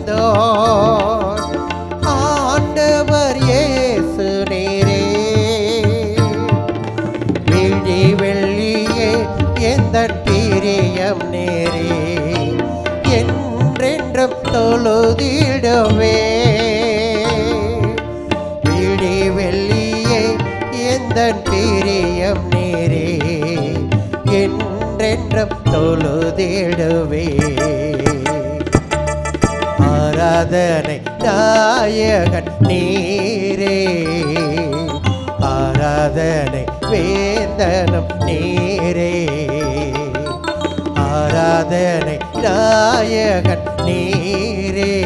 வந்தோர் ஆண்டவர் இயேசு நீரே. விழி வெள்ளியே எந்தன் பிரியம் நேரே, என்றென்றும் தொழுதிடுவே. விழி வெள்ளியே எந்தன் பிரியம் நேரே, என்றென்றும் தொழுதிடுவே. ஆராதனை நாயகன் நீரே, ஆராதனை வேந்தனும் நீரே. ஆராதனை நாயகன் நீரே,